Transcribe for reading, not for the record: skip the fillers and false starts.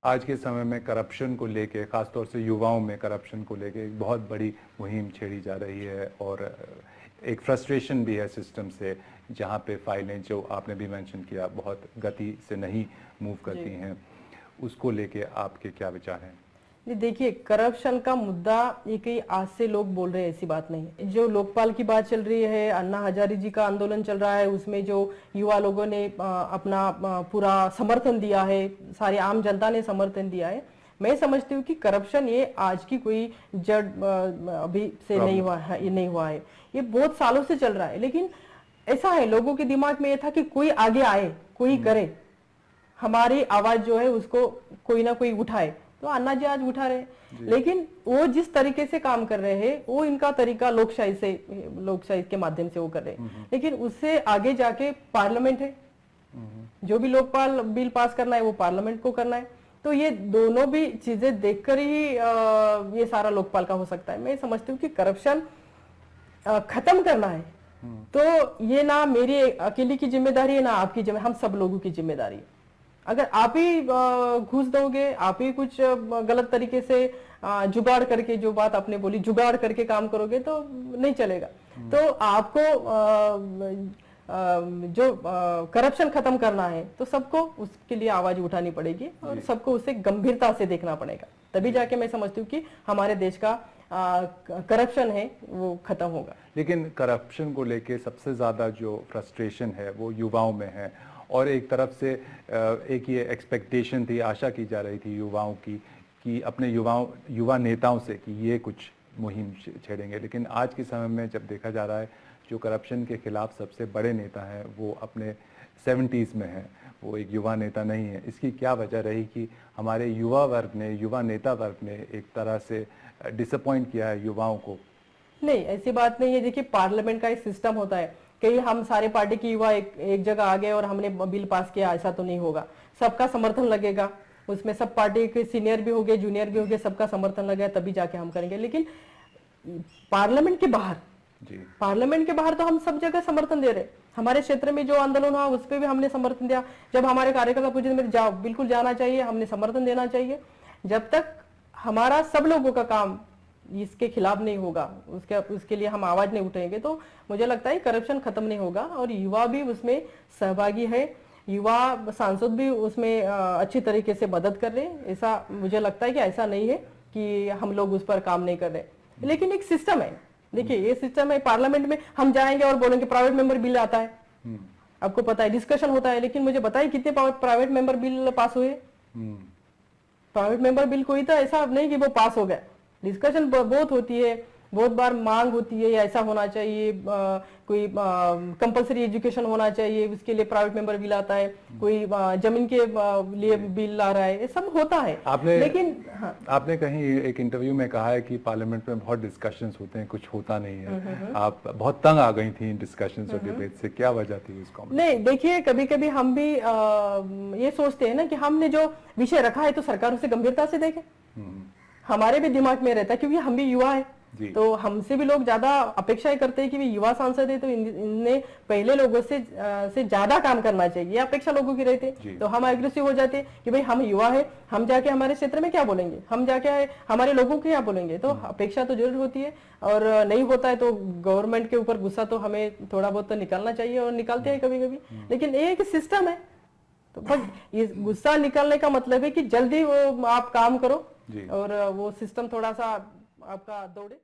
आज के समय में करप्शन को लेके, ख़ासतौर से युवाओं में करप्शन को लेके एक बहुत बड़ी मुहिम छेड़ी जा रही है और एक फ्रस्ट्रेशन भी है सिस्टम से, जहाँ पे फाइलें, जो आपने भी मेंशन किया, बहुत गति से नहीं मूव करती हैं। उसको लेके आपके क्या विचार हैं? जी देखिए, करप्शन का मुद्दा ये कई आज से लोग बोल रहे हैं, ऐसी बात नहीं है। जो लोकपाल की बात चल रही है, अन्ना हजारे जी का आंदोलन चल रहा है, उसमें जो युवा लोगों ने अपना पूरा समर्थन दिया है, सारी आम जनता ने समर्थन दिया है। मैं समझती हूँ कि करप्शन ये आज की कोई जड़ अभी से नहीं हुआ है, ये नहीं हुआ है, ये बहुत सालों से चल रहा है। लेकिन ऐसा है, लोगों के दिमाग में ये था कि कोई आगे आए, कोई करे, हमारी आवाज जो है उसको कोई ना कोई उठाए। तो अन्ना जी आज उठा रहे, लेकिन वो जिस तरीके से काम कर रहे हैं, वो इनका तरीका लोकशाही के माध्यम से वो कर रहे हैं। लेकिन उससे आगे जाके पार्लियामेंट है, जो भी लोकपाल बिल पास करना है वो पार्लियामेंट को करना है। तो ये दोनों भी चीजें देखकर ही ये सारा लोकपाल का हो सकता है। मैं समझती हूँ कि करप्शन खत्म करना है तो ये ना मेरी अकेली की जिम्मेदारी है, ना आपकी जिम्मेदारी, हम सब लोगों की जिम्मेदारी है। अगर आप ही घूस दोगे, आप ही कुछ गलत तरीके से जुगाड़ करके, जो बात आपने बोली, जुगाड़ करके काम करोगे तो नहीं चलेगा। तो आपको जो करप्शन खत्म करना है तो सबको उसके लिए आवाज उठानी पड़ेगी और सबको उसे गंभीरता से देखना पड़ेगा, तभी जाके मैं समझती हूँ कि हमारे देश का करप्शन है वो खत्म होगा। लेकिन करप्शन को लेके सबसे ज़्यादा जो फ्रस्ट्रेशन है वो युवाओं में है, और एक तरफ से एक ये एक्सपेक्टेशन थी, आशा की जा रही थी युवाओं की, कि अपने युवा नेताओं से कि ये कुछ मुहिम छेड़ेंगे। लेकिन आज के समय में जब देखा जा रहा है, जो करप्शन के खिलाफ सबसे बड़े नेता हैं वो अपने 70s में हैं, वो एक युवा नेता नहीं है। इसकी क्या वजह रही कि हमारे युवा नेता वर्ग ने एक तरह से डिसअपॉइंट किया है युवाओं को? नहीं, ऐसी बात नहीं है। देखिए, पार्लियामेंट का एक सिस्टम होता है, कहीं हम सारे पार्टी के युवा एक जगह आ गए और हमने बिल पास किया, ऐसा तो नहीं होगा। सबका समर्थन लगेगा, उसमें सब पार्टी के सीनियर भी हो गए, जूनियर भी हो गए, सबका समर्थन लगेगा, तभी जाके हम करेंगे। लेकिन पार्लियामेंट के बाहर तो हम सब जगह समर्थन दे रहे। हमारे क्षेत्र में जो आंदोलन हुआ उस पर भी हमने समर्थन दिया। जब हमारे कार्यकर्ता पूछे मेरे जाओ, बिल्कुल जाना चाहिए, हमने समर्थन देना चाहिए। जब तक हमारा सब लोगों का काम इसके खिलाफ नहीं होगा, उसके लिए हम आवाज नहीं उठाएंगे, तो मुझे लगता है करप्शन खत्म नहीं होगा। और युवा भी उसमें सहभागी है, युवा सांसद भी उसमें अच्छी तरीके से मदद कर रहे हैं। ऐसा मुझे लगता है कि ऐसा नहीं है कि हम लोग उस पर काम नहीं कर रहे। लेकिन एक सिस्टम है, देखिए ये सिस्टम है। पार्लियामेंट में हम जाएंगे और बोलेंगे प्राइवेट मेंबर बिल आता है, आपको पता है डिस्कशन होता है, लेकिन मुझे बताइए कितने प्राइवेट मेंबर बिल पास हुए? प्राइवेट मेंबर बिल कोई तो ऐसा नहीं कि वो पास हो गया। डिस्कशन बहुत होती है, बहुत बार मांग होती है, ऐसा होना चाहिए, कोई कंपलसरी एजुकेशन होना चाहिए, उसके लिए प्राइवेट मेंबर बिल आता है, कोई जमीन के लिए बिल आ रहा है, ये सब होता है। लेकिन आपने कहीं एक इंटरव्यू में कहा है कि पार्लियामेंट में बहुत डिस्कशंस होते हैं, कुछ होता नहीं है। आप बहुत तंग आ गई थी इन डिस्कशंस और डिबेट से, क्या वजह थी उसको? नहीं, देखिए कभी कभी हम भी ये सोचते हैं ना कि हमने जो विषय रखा है तो सरकार उसे गंभीरता से देखे। हमारे भी दिमाग में रहता है, क्योंकि हम भी युवा है, तो हमसे भी लोग ज्यादा अपेक्षाएं करते हैं कि युवा सांसद है तो इनने पहले लोगों से ज्यादा काम करना चाहिए, ये अपेक्षा लोगों की रहती है। तो हम एग्रेसिव हो जाते हैं कि भाई हम युवा है, हम जाके हमारे क्षेत्र में क्या बोलेंगे, हम जाके हमारे लोगों को क्या बोलेंगे। तो अपेक्षा तो जरूर होती है, और नहीं होता है तो गवर्नमेंट के ऊपर गुस्सा तो हमें थोड़ा बहुत तो निकालना चाहिए, और निकालते हैं कभी कभी। लेकिन ये एक सिस्टम है, तो बस ये गुस्सा निकालने का मतलब है कि जल्दी वो आप काम करो और वो सिस्टम थोड़ा सा आपका दौड़े।